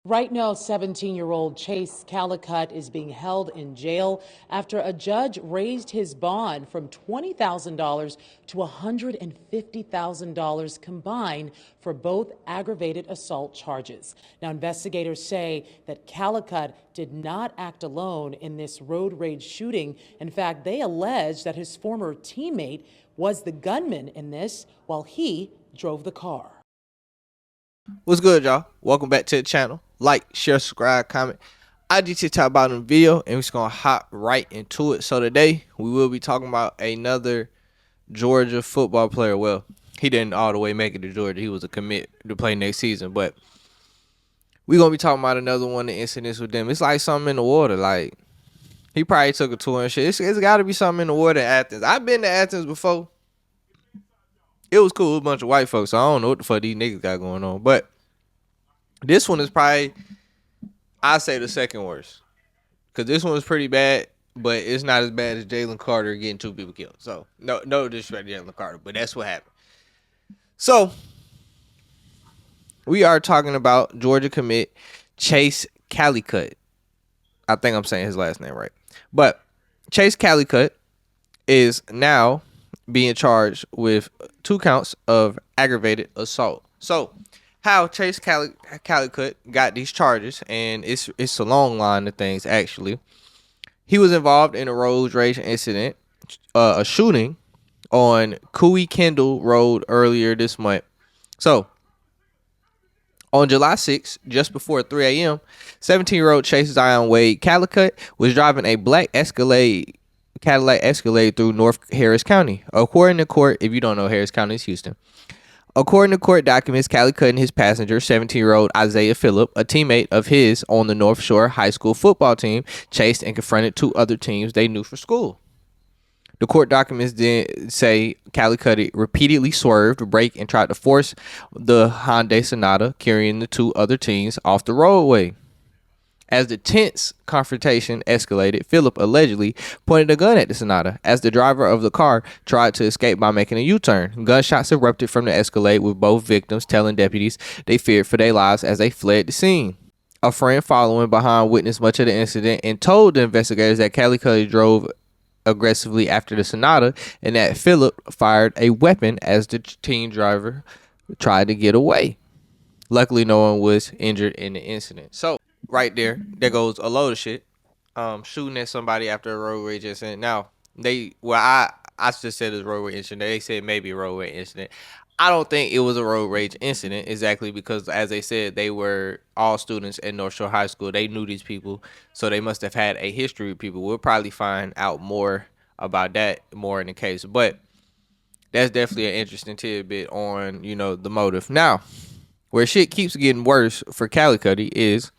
Right now, 17-year-old Chase Calicut is being held in jail after a judge raised his bond from $20,000 to $150,000 combined for both aggravated assault charges. Now, investigators say that Calicut did not act alone in this road rage shooting. In fact, they allege that his former teammate was the gunman in this while he drove the car. What's good, y'all? Welcome back to the channel. Like, share, subscribe, comment. I just talk about in the video, and we're just gonna hop right into it. So today we will be talking about another Georgia football player. Well, he didn't all the way make it to Georgia. He was a commit to play next season, but we're gonna be talking about another one of the incidents with them. It's like something in the water. Like, he probably took a tour and shit. It's got to be something in the water in Athens. I've been to Athens before. It was cool, a bunch of white folks. So I don't know what the fuck these niggas got going on. But this one is probably, I say, the second worst. Because this one is pretty bad, but it's not as bad as Jalen Carter getting 2 people killed. So, no disrespect to Jalen Carter, but that's what happened. So, we are talking about Georgia commit Chase Calikut. I think I'm saying his last name right. But Chase Calikut is now being charged with 2 counts of aggravated assault. So, how Chase Calikut got these charges, and it's a long line of things actually. He was involved in a road rage incident, a shooting on Kendall Road earlier this month. So, on July 6th, just before 3 a.m., 17-year-old Chase Zion Wade Calikut was driving a black Cadillac Escalade through North Harris County. According to court, if you don't know, Harris County is Houston. According to court documents, Calikut and his passenger, 17-year-old Isaiah Phillip, a teammate of his on the North Shore High School football team, chased and confronted 2 other teams they knew for school. The court documents then say Calikut repeatedly swerved, braked, and tried to force the Hyundai Sonata carrying the 2 other teams off the roadway. As the tense confrontation escalated, Phillip allegedly pointed a gun at the Sonata as the driver of the car tried to escape by making a U-turn. Gunshots erupted from the Escalade, with both victims telling deputies they feared for their lives as they fled the scene. A friend following behind witnessed much of the incident and told the investigators that Calikut drove aggressively after the Sonata and that Phillip fired a weapon as the teen driver tried to get away. Luckily, no one was injured in the incident. So, right there goes a load of shit. Shooting at somebody after a road rage incident. Now, I just said it was a road rage incident. They said maybe a road rage incident. I don't think it was a road rage incident exactly because, as they said, they were all students at North Shore High School. They knew these people, so they must have had a history with people. We'll probably find out more about that more in the case. But that's definitely an interesting tidbit on, the motive. Now, where shit keeps getting worse for Calikut is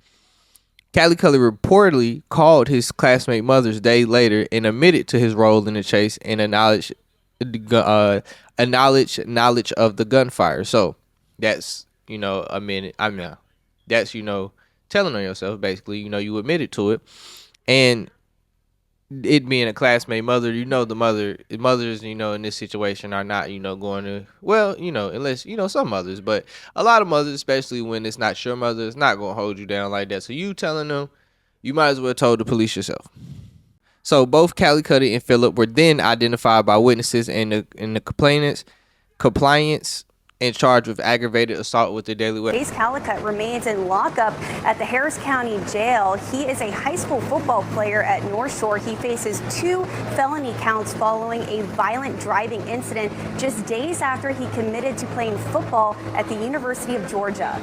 Calikut reportedly called his classmate Mother's Day later and admitted to his role in the chase and acknowledged knowledge of the gunfire. So that's that's telling on yourself basically. You admitted to it, and it being a classmate mother, mothers in this situation are not going to, well, unless some mothers, but a lot of mothers, especially when it's not your mother, it's not going to hold you down like that. So you telling them, you might as well told the police yourself. So both Calikut and Phillip were then identified by witnesses and the compliance and charged with aggravated assault with a deadly weapon. Chase Calikut remains in lockup at the Harris County Jail. He is a high school football player at North Shore. He faces 2 felony counts following a violent driving incident just days after he committed to playing football at the University of Georgia.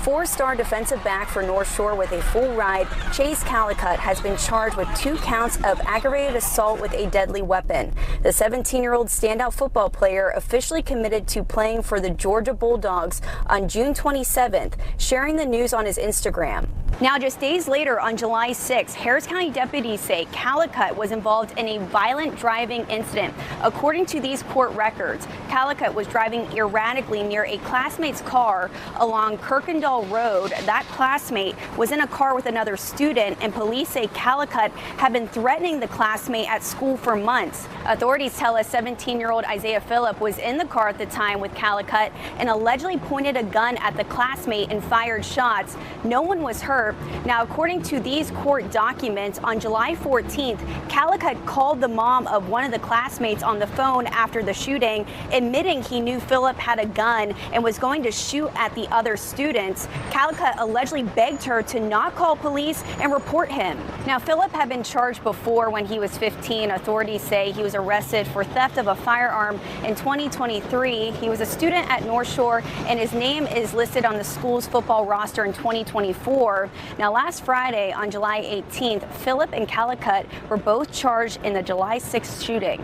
Four-star defensive back for North Shore with a full ride, Chase Calikut has been charged with 2 counts of aggravated assault with a deadly weapon. The 17-year-old standout football player officially committed to playing for the Georgia Bulldogs on June 27th, sharing the news on his Instagram. Now, just days later, on July 6th, Harris County deputies say Calikut was involved in a violent driving incident. According to these court records, Calikut was driving erratically near a classmate's car along Kirkendall Road road. That classmate was in a car with another student, and police say Calicut had been threatening the classmate at school for months. Authorities tell us 17-year-old Isaiah Phillip was in the car at the time with Calicut and allegedly pointed a gun at the classmate and fired shots. No one was hurt. Now, according to these court documents, on July 14th, Calicut called the mom of one of the classmates on the phone after the shooting, admitting he knew Phillip had a gun and was going to shoot at the other students. Calicut allegedly begged her to not call police and report him. Now, Phillip had been charged before when he was 15. Authorities say he was arrested for theft of a firearm in 2023. He was a student at North Shore, and his name is listed on the school's football roster in 2024. Now, last Friday, on July 18th, Phillip and Calicut were both charged in the July 6th shooting.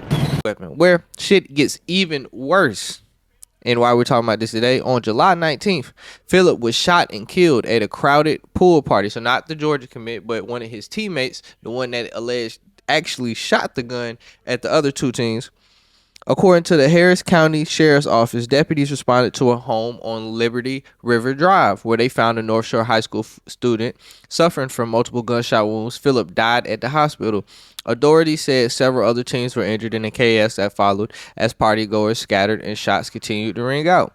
Where shit gets even worse. And why we're talking about this today, on July 19th, Phillip was shot and killed at a crowded pool party. So not the Georgia commit, but one of his teammates, the one that alleged actually shot the gun at the other two teams. According to the Harris County Sheriff's Office, deputies responded to a home on Liberty River Drive where they found a North Shore High School student suffering from multiple gunshot wounds. Phillip died at the hospital. Authorities said several other teens were injured in the chaos that followed as partygoers scattered and shots continued to ring out.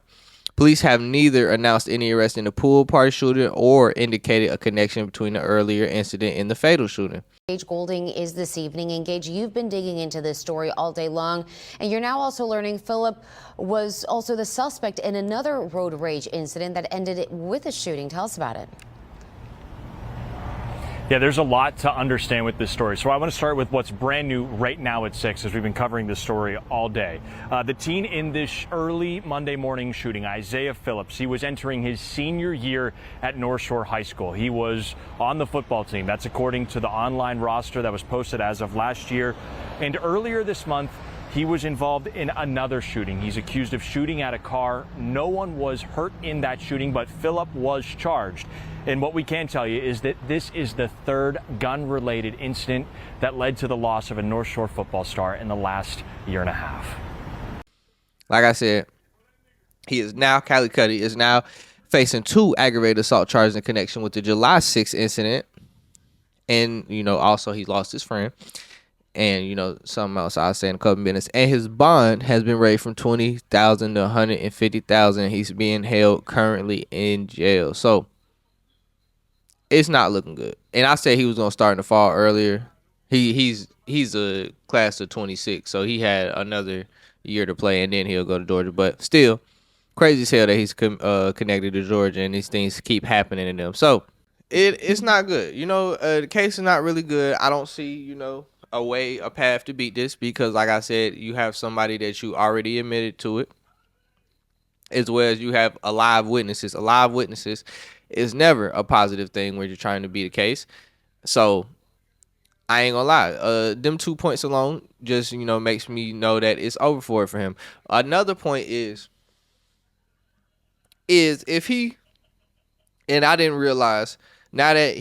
Police have neither announced any arrest in the pool party shooting or indicated a connection between the earlier incident and the fatal shooting. Gage Golding is this evening. And Gage, you've been digging into this story all day long, and you're now also learning Phillip was also the suspect in another road rage incident that ended with a shooting. Tell us about it. Yeah, there's a lot to understand with this story. So I want to start with what's brand new right now at 6, as we've been covering this story all day. The teen in this early Monday morning shooting, Isaiah Phillips, he was entering his senior year at North Shore High School. He was on the football team. That's according to the online roster that was posted as of last year. And earlier this month, he was involved in another shooting. He's accused of shooting at a car. No one was hurt in that shooting, but Phillip was charged. And what we can tell you is that this is the third gun-related incident that led to the loss of a North Shore football star in the last year and a half. Like I said, Calikut is now facing 2 aggravated assault charges in connection with the July 6th incident. And, also he lost his friend. And, something else I'll say in a couple minutes. And his bond has been raised from $20,000 to $150,000. He's being held currently in jail. So it's not looking good. And I said he was gonna start in the fall earlier. He's a class of 26, so he had another year to play, and then he'll go to Georgia. But still, crazy as hell that he's connected to Georgia, and these things keep happening to them. So it's not good. The case is not really good. I don't see a path to beat this because, like I said, you have somebody that you already admitted to it, as well as you have alive witnesses. Alive witnesses is never a positive thing when you're trying to beat a case. So I ain't gonna lie. Them 2 points alone just, makes me know that it's over for him. Another point is if he, and I didn't realize, now that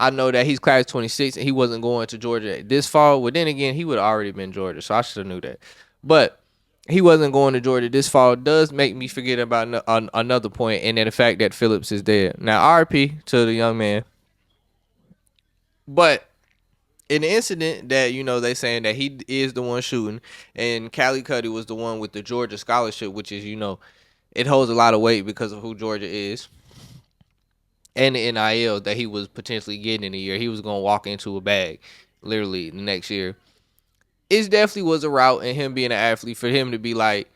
I know that he's class 26 and he wasn't going to Georgia this fall. Well, then again, he would have already been Georgia, so I should have knew that. But he wasn't going to Georgia this fall does make me forget about another point, and then the fact that Phillips is dead. Now, RP to the young man. But in the incident that, they saying that he is the one shooting, and Calikut was the one with the Georgia scholarship, which is, it holds a lot of weight because of who Georgia is. And the NIL that he was potentially getting in a year. He was going to walk into a bag literally the next year. It definitely was a route, and him being an athlete, for him to be like,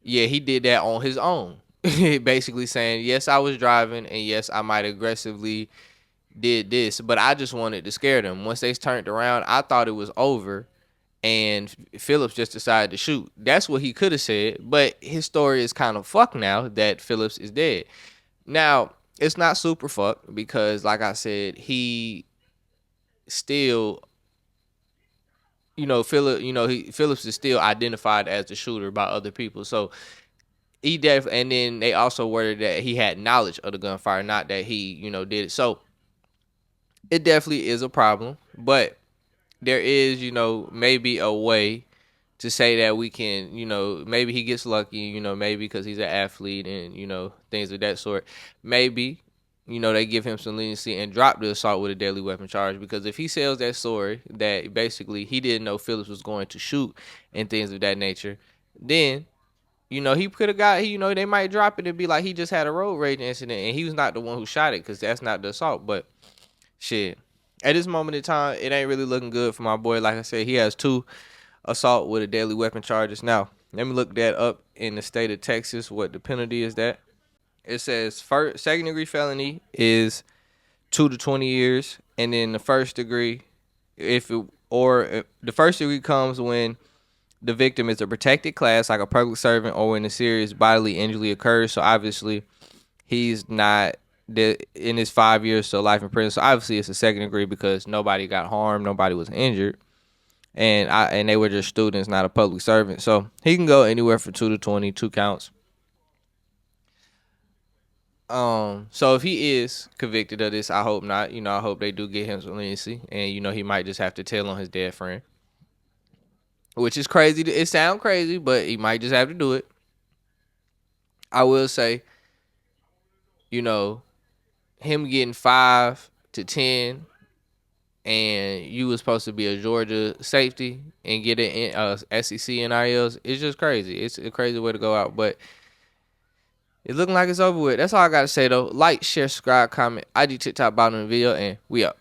yeah, he did that on his own. Basically saying, yes, I was driving, and yes, I might aggressively did this, but I just wanted to scare them. Once they turned around, I thought it was over, and Phillips just decided to shoot. That's what he could have said, but his story is kind of fucked now that Phillips is dead. Now, it's not super fucked because, like I said, he still... Phillips is still identified as the shooter by other people. So he definitely, and then they also worded that he had knowledge of the gunfire, not that he, did it. So it definitely is a problem, but there is, maybe a way to say that we can, maybe he gets lucky, maybe because he's an athlete and, things of that sort. Maybe, they give him some leniency and drop the assault with a deadly weapon charge, because if he sells that story that basically he didn't know Phillips was going to shoot and things of that nature, then, he could have got, they might drop it and be like he just had a road rage incident and he was not the one who shot it, because that's not the assault. But shit, at this moment in time, it ain't really looking good for my boy. Like I said, he has 2 assault with a deadly weapon charges. Now, let me look that up in the state of Texas, what the penalty is that. It says second degree felony is 2 to 20 years, and then the first degree, the first degree comes when the victim is a protected class, like a public servant, or when a serious bodily injury occurs. So obviously, he's not in his 5 years, so life in prison. So obviously, it's a second degree because nobody got harmed, nobody was injured. And they were just students, not a public servant. So he can go anywhere from 2 to 20, 2 counts. So if he is convicted of this, I hope not. I hope they do get him some leniency, and he might just have to tell on his dead friend, which is crazy. It sounds crazy, but he might just have to do it. I will say, him getting 5 to 10. And you was supposed to be a Georgia safety and get an SEC NILs. It's just crazy. It's a crazy way to go out. But it's looking like it's over with. That's all I got to say, though. Like, share, subscribe, comment. IG, TikTok, bottom of the video, and we up.